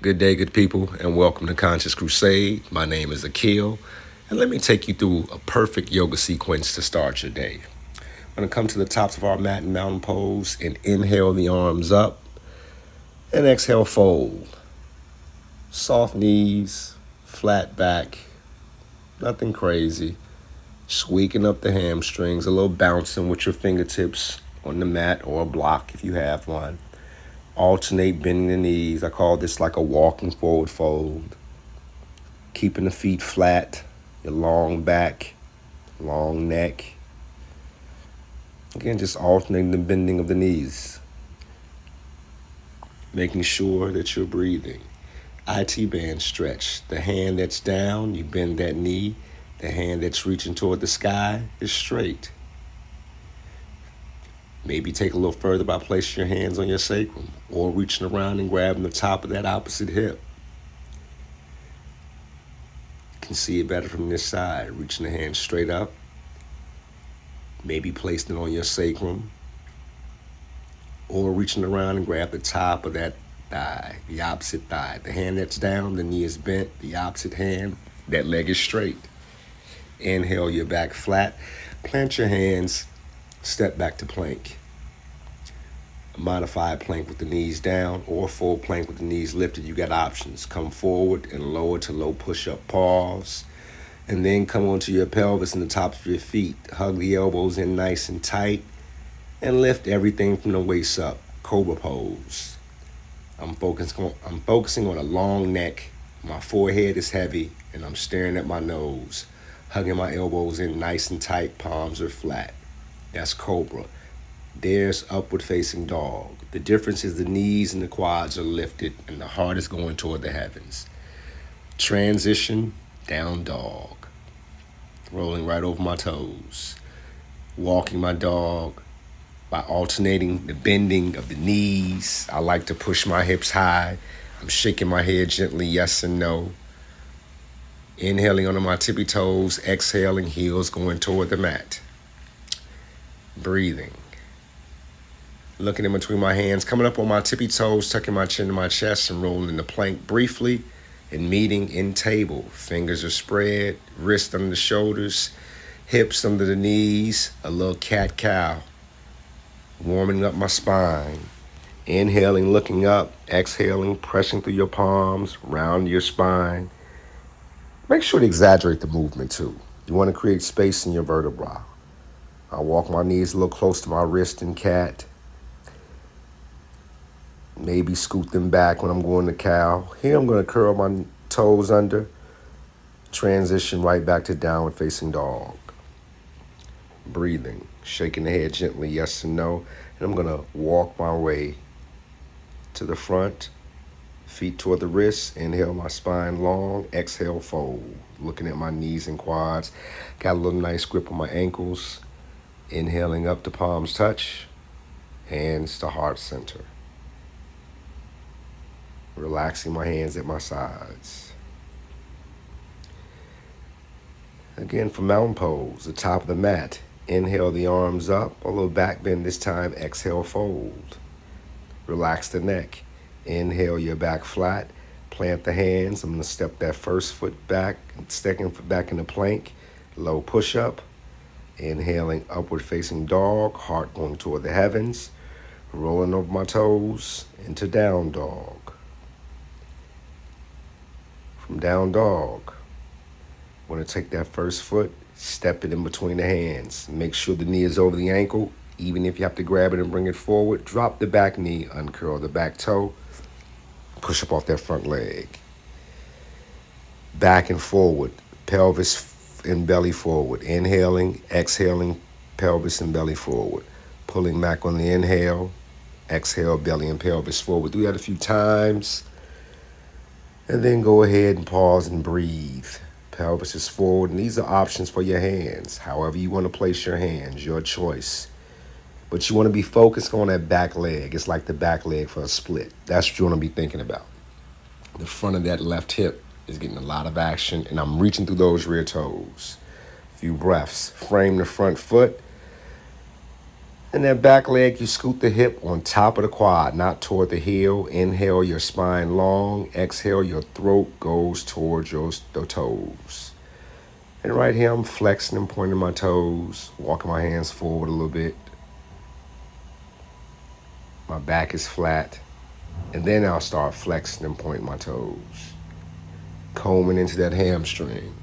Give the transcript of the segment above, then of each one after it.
Good day, good people, and welcome to Conscious Crusade. My name is Akil, and let me take you through a perfect yoga sequence to start your day. We're going to come to the tops of our mat in mountain pose and inhale the arms up, and exhale, fold. Soft knees, flat back, nothing crazy. Squeaking up the hamstrings, a little bouncing with your fingertips on the mat or a block if you have one. Alternate bending the knees. I call this like a walking forward fold. Keeping the feet flat, your long back, long neck. Again, just alternating the bending of the knees. Making sure that you're breathing. IT band stretch. The hand that's down, you bend that knee. The hand that's reaching toward the sky is straight. Maybe take a little further by placing your hands on your sacrum or reaching around and grabbing the top of that opposite hip. You can see it better from this side, reaching the hand straight up. Maybe placing it on your sacrum or reaching around and grab the top of that thigh, the opposite thigh. The hand that's down, the knee is bent. The opposite hand, that leg is straight. Inhale your back flat. Plant your hands. Step back to plank. A modified plank with the knees down or full plank with the knees lifted. You got options. Come forward and lower to low push-up. Pause. And then come onto your pelvis and the tops of your feet. Hug the elbows in nice and tight. And lift everything from the waist up. Cobra pose. I'm focusing on a long neck. My forehead is heavy and I'm staring at my nose. Hugging my elbows in nice and tight. Palms are flat. That's Cobra. There's upward facing dog. The difference is the knees and the quads are lifted and the heart is going toward the heavens. Transition, down dog. Rolling right over my toes. Walking my dog by alternating the bending of the knees. I like to push my hips high. I'm shaking my head gently, yes and no. Inhaling under my tippy toes, exhaling, heels going toward the mat. Breathing. Looking in between my hands, coming up on my tippy toes, tucking my chin to my chest and rolling in the plank briefly and meeting in table. Fingers are spread, wrists under the shoulders, hips under the knees, a little cat-cow. Warming up my spine. Inhaling, looking up, exhaling, pressing through your palms, round your spine. Make sure to exaggerate the movement too. You want to create space in your vertebrae. I walk my knees a little close to my wrist in cat. Maybe scoot them back when I'm going to cow. Here I'm going to curl my toes under. Transition right back to downward facing dog. Breathing, shaking the head gently, yes and no. And I'm going to walk my way to the front. Feet toward the wrists. Inhale, my spine long. Exhale, fold. Looking at my knees and quads. Got a little nice grip on my ankles. Inhaling up to palms touch. Hands to heart center. Relaxing my hands at my sides. Again, for mountain pose, the top of the mat. Inhale the arms up, a little back bend this time. Exhale, fold. Relax the neck. Inhale your back flat. Plant the hands. I'm going to step that first foot back, second foot back in the plank. Low push-up. Inhaling upward facing dog, heart going toward the heavens. Rolling over my toes into down dog. From down dog, want to take that first foot, step it in between the hands. Make sure the knee is over the ankle. Even if you have to grab it and bring it forward, drop the back knee, uncurl the back toe, push up off that front leg. Back and forward, pelvis and belly forward. Inhaling, exhaling, pelvis and belly forward. Pulling back on the inhale, exhale, belly and pelvis forward. Do that a few times. And then go ahead and pause and breathe. Pelvis is forward, and these are options for your hands. However you want to place your hands, your choice. But you want to be focused on that back leg. It's like the back leg for a split. That's what you want to be thinking about. The front of that left hip is getting a lot of action, and I'm reaching through those rear toes. A few breaths. Frame the front foot. And that back leg, you scoot the hip on top of the quad, not toward the heel. Inhale, your spine long. Exhale, your throat goes towards the toes. And right here, I'm flexing and pointing my toes, walking my hands forward a little bit. My back is flat. And then I'll start flexing and pointing my toes, combing into that hamstring.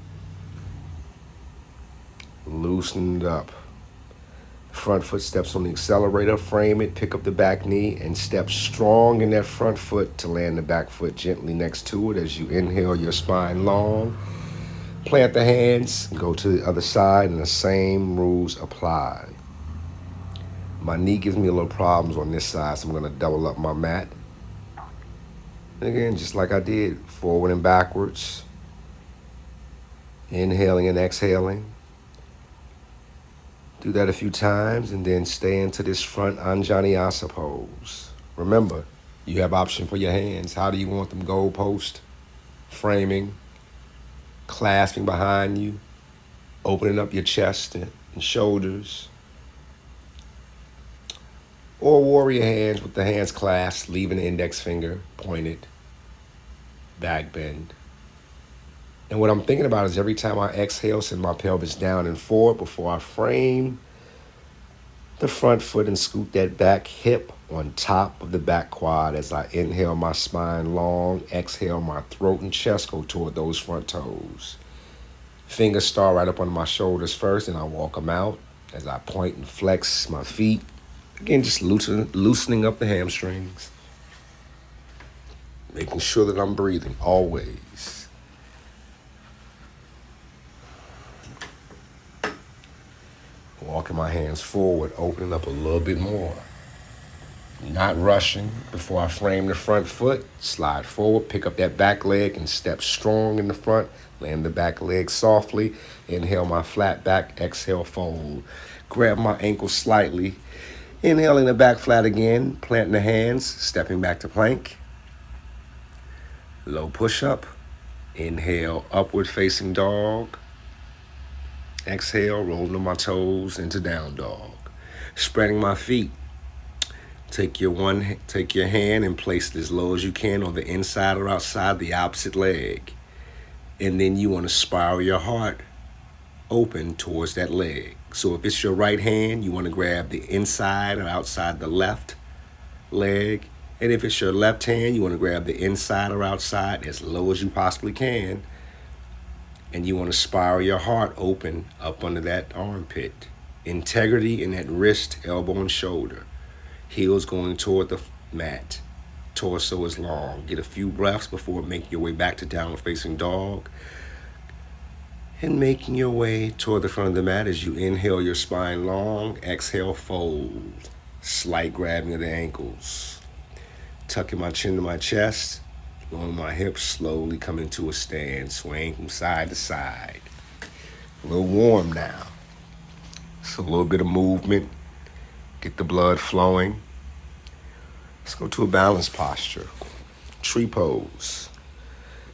Loosen it up. Front foot steps on the accelerator, frame it, pick up the back knee, and step strong in that front foot to land the back foot gently next to it as you inhale your spine long. Plant the hands, go to the other side, and the same rules apply. My knee gives me a little problems on this side, so I'm going to double up my mat. And again, just like I did, forward and backwards, inhaling and exhaling. Do that a few times and then stay into this front Anjaneyasa pose. Remember, you have option for your hands. How do you want them? Goal post, framing, clasping behind you, opening up your chest and shoulders. Or warrior hands with the hands clasped, leaving the index finger pointed, back bend. And what I'm thinking about is every time I exhale, send my pelvis down and forward before I frame the front foot and scoot that back hip on top of the back quad as I inhale my spine long, exhale my throat and chest go toward those front toes. Fingers start right up under my shoulders first, and I walk them out as I point and flex my feet. Again, just loosening up the hamstrings. Making sure that I'm breathing always. Walking my hands forward, opening up a little bit more. Not rushing. Before I frame the front foot, slide forward, pick up that back leg and step strong in the front. Land the back leg softly. Inhale my flat back, exhale fold. Grab my ankle slightly. Inhaling the back flat again, planting the hands, stepping back to plank. Low push-up. Inhale, upward facing dog. Exhale, rolling my toes into down dog. Spreading my feet. Take your hand and place it as low as you can on the inside or outside the opposite leg. And then you want to spiral your heart open towards that leg. So if it's your right hand, you want to grab the inside or outside the left leg. And if it's your left hand, you want to grab the inside or outside as low as you possibly can. And you want to spiral your heart open up under that armpit. Integrity in that wrist, elbow, and shoulder. Heels going toward the mat. Torso is long. Get a few breaths before making your way back to downward facing dog. And making your way toward the front of the mat as you inhale your spine long. Exhale, fold. Slight grabbing of the ankles. Tucking my chin to my chest. Lowering my hips, slowly coming to a stand, swaying from side to side. A little warm now. So a little bit of movement. Get the blood flowing. Let's go to a balanced posture. Tree pose.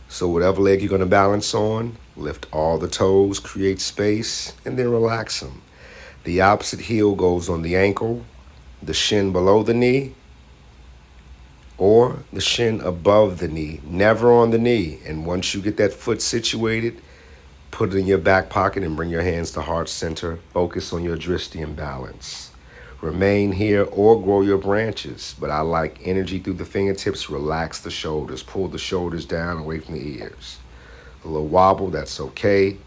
So whatever leg you're going to balance on, lift all the toes, create space, and then relax them. The opposite heel goes on the ankle, the shin below the knee, or the shin above the knee, never on the knee. And once you get that foot situated, put it in your back pocket and bring your hands to heart center. Focus on your drishti and balance. Remain here or grow your branches, but I like energy through the fingertips. Relax the shoulders, pull the shoulders down away from the ears. A little wobble, that's okay.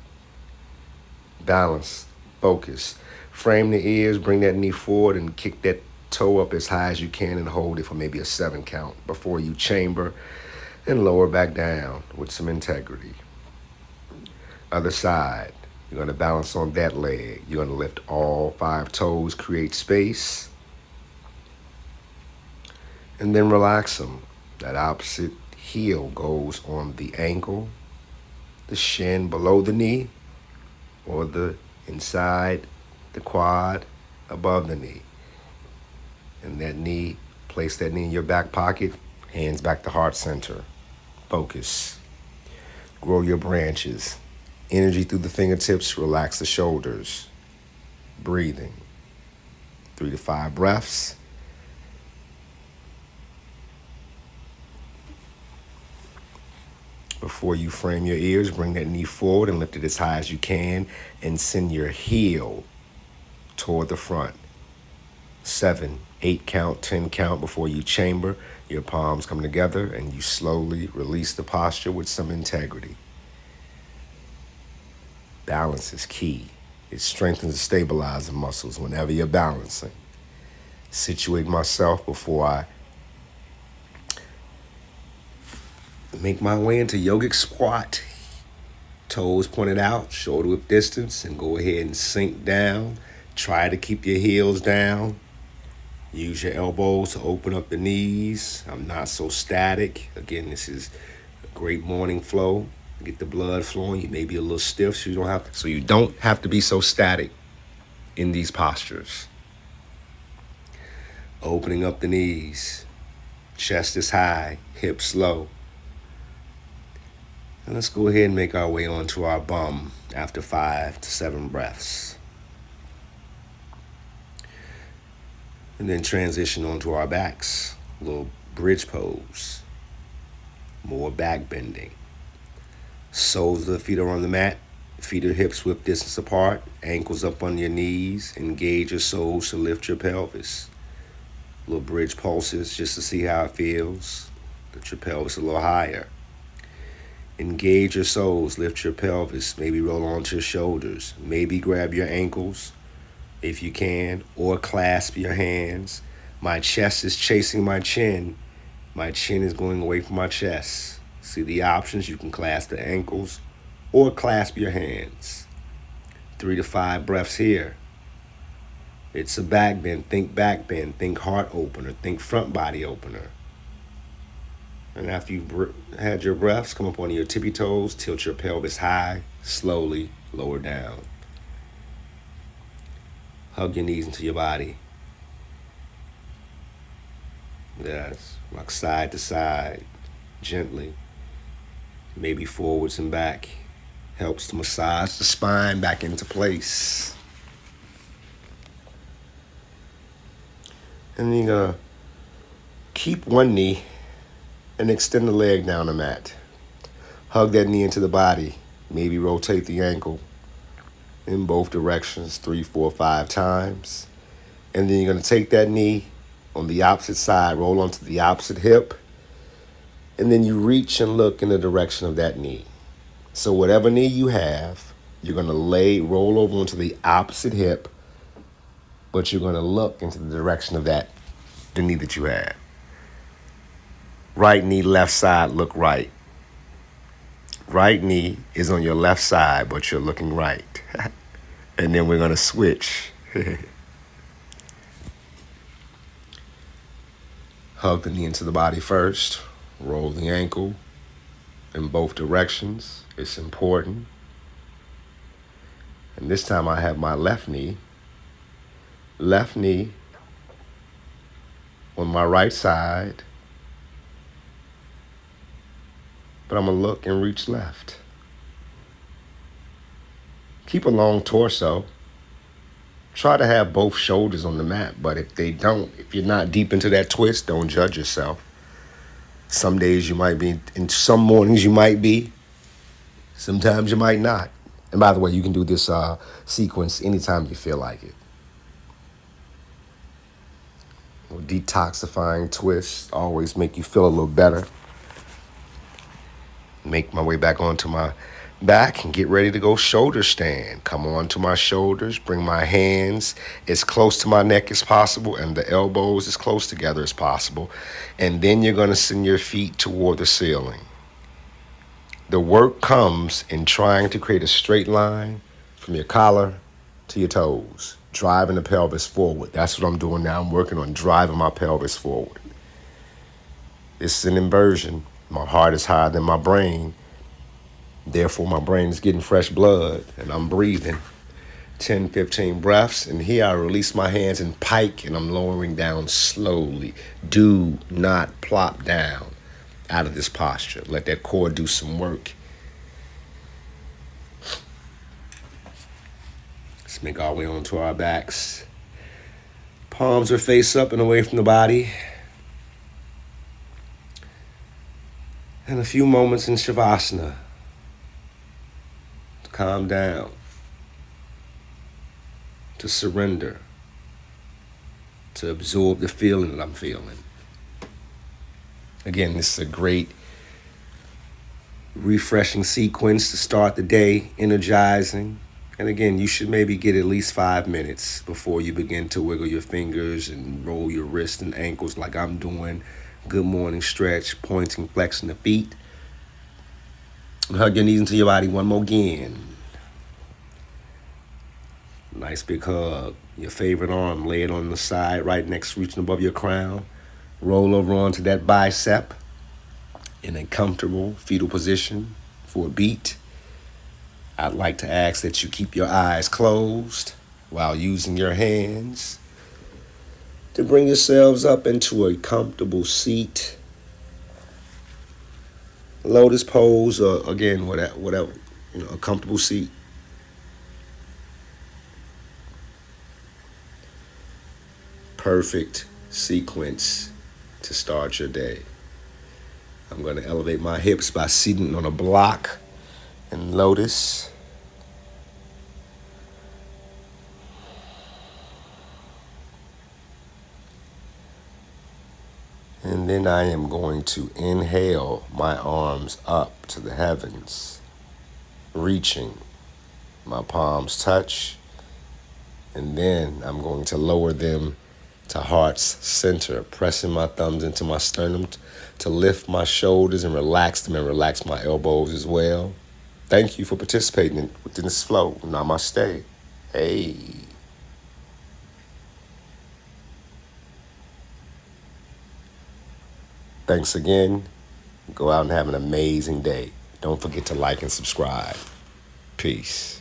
Balance, focus. Frame the ears, bring that knee forward and kick that toe up as high as you can and hold it for maybe a 7 count before you chamber and lower back down with some integrity. Other side, you're going to balance on that leg. You're going to lift all 5 toes, create space, and then relax them. That opposite heel goes on the ankle, the shin below the knee, or the inside the quad above the knee. And that knee, place that knee in your back pocket, hands back to heart center. Focus. Grow your branches. Energy through the fingertips, relax the shoulders. Breathing. 3 to 5 breaths. Before you frame your ears, bring that knee forward and lift it as high as you can and send your heel toward the front. 7, 8 count, 10 count before you chamber. Your palms come together and you slowly release the posture with some integrity. Balance is key. It strengthens and stabilizes the muscles whenever you're balancing. Situate myself before I make my way into yogic squat. Toes pointed out, shoulder width distance, and go ahead and sink down. Try to keep your heels down. Use your elbows to open up the knees. I'm not so static. Again, this is a great morning flow. Get the blood flowing. You may be a little stiff, so you don't have to be so static in these postures. Opening up the knees. Chest is high, hips low. And let's go ahead and make our way onto our bum after 5 to 7 breaths. And then transition onto our backs. A little bridge pose. More back bending. Soles of the feet are on the mat. Feet or hips width distance apart. Ankles up on your knees. Engage your soles to lift your pelvis. Little bridge pulses just to see how it feels. Lift your pelvis a little higher. Engage your soles, lift your pelvis, maybe roll onto your shoulders, maybe grab your ankles if you can, or clasp your hands. My chest is chasing my chin. My chin is going away from my chest. See the options? You can clasp the ankles or clasp your hands. 3 to 5 breaths here. It's a back bend. Think back bend. Think heart opener. Think front body opener. And after you've had your breaths, come up onto your tippy toes, tilt your pelvis high, slowly lower down. Hug your knees into your body. Yes, rock side to side, gently, maybe forwards and back. Helps to massage the spine back into place. And you're gonna keep one knee and extend the leg down the mat. Hug that knee into the body. Maybe rotate the ankle in both directions 3, 4, 5 times. And then you're going to take that knee on the opposite side, roll onto the opposite hip, and then you reach and look in the direction of that knee. So whatever knee you have, you're going to roll over onto the opposite hip, but you're going to look into the direction of the knee that you have. Right knee, left side, look right. Right knee is on your left side, but you're looking right. And then we're going to switch. Hug the knee into the body first. Roll the ankle in both directions. It's important. And this time I have my left knee on my right side. But I'm going to look and reach left. Keep a long torso. Try to have both shoulders on the mat, but if you're not deep into that twist, don't judge yourself. Some days you might be, and some mornings you might be, sometimes you might not. And by the way, you can do this sequence anytime you feel like it. Detoxifying twists always make you feel a little better. Make my way back onto my back and get ready to go shoulder stand. Come onto my shoulders, bring my hands as close to my neck as possible and the elbows as close together as possible. And then you're going to send your feet toward the ceiling. The work comes in trying to create a straight line from your collar to your toes, driving the pelvis forward. That's what I'm doing now. I'm working on driving my pelvis forward. This is an inversion. My heart is higher than my brain. Therefore, my brain is getting fresh blood, and I'm breathing. 10, 15 breaths, and here I release my hands in pike, and I'm lowering down slowly. Do not plop down out of this posture. Let that core do some work. Let's make our way onto our backs. Palms are face up and away from the body. And a few moments in Shavasana to calm down, to surrender, to absorb the feeling that I'm feeling. Again, this is a great refreshing sequence to start the day, energizing. And again, you should maybe get at least 5 minutes before you begin to wiggle your fingers and roll your wrists and ankles like I'm doing. Good morning stretch, pointing, flexing the feet. Hug your knees into your body one more again. Nice big hug. Your favorite arm, lay it on the side, right next, reaching above your crown. Roll over onto that bicep in a comfortable fetal position for a beat. I'd like to ask that you keep your eyes closed while using your hands to bring yourselves up into a comfortable seat. Lotus pose, or again, whatever, a comfortable seat. Perfect sequence to start your day. I'm going to elevate my hips by seating on a block in lotus. And then I am going to inhale my arms up to the heavens, reaching. My palms touch. And then I'm going to lower them to heart's center, pressing my thumbs into my sternum to lift my shoulders and relax them and relax my elbows as well. Thank you for participating within this flow. Namaste. Hey. Thanks again. Go out and have an amazing day. Don't forget to like and subscribe. Peace.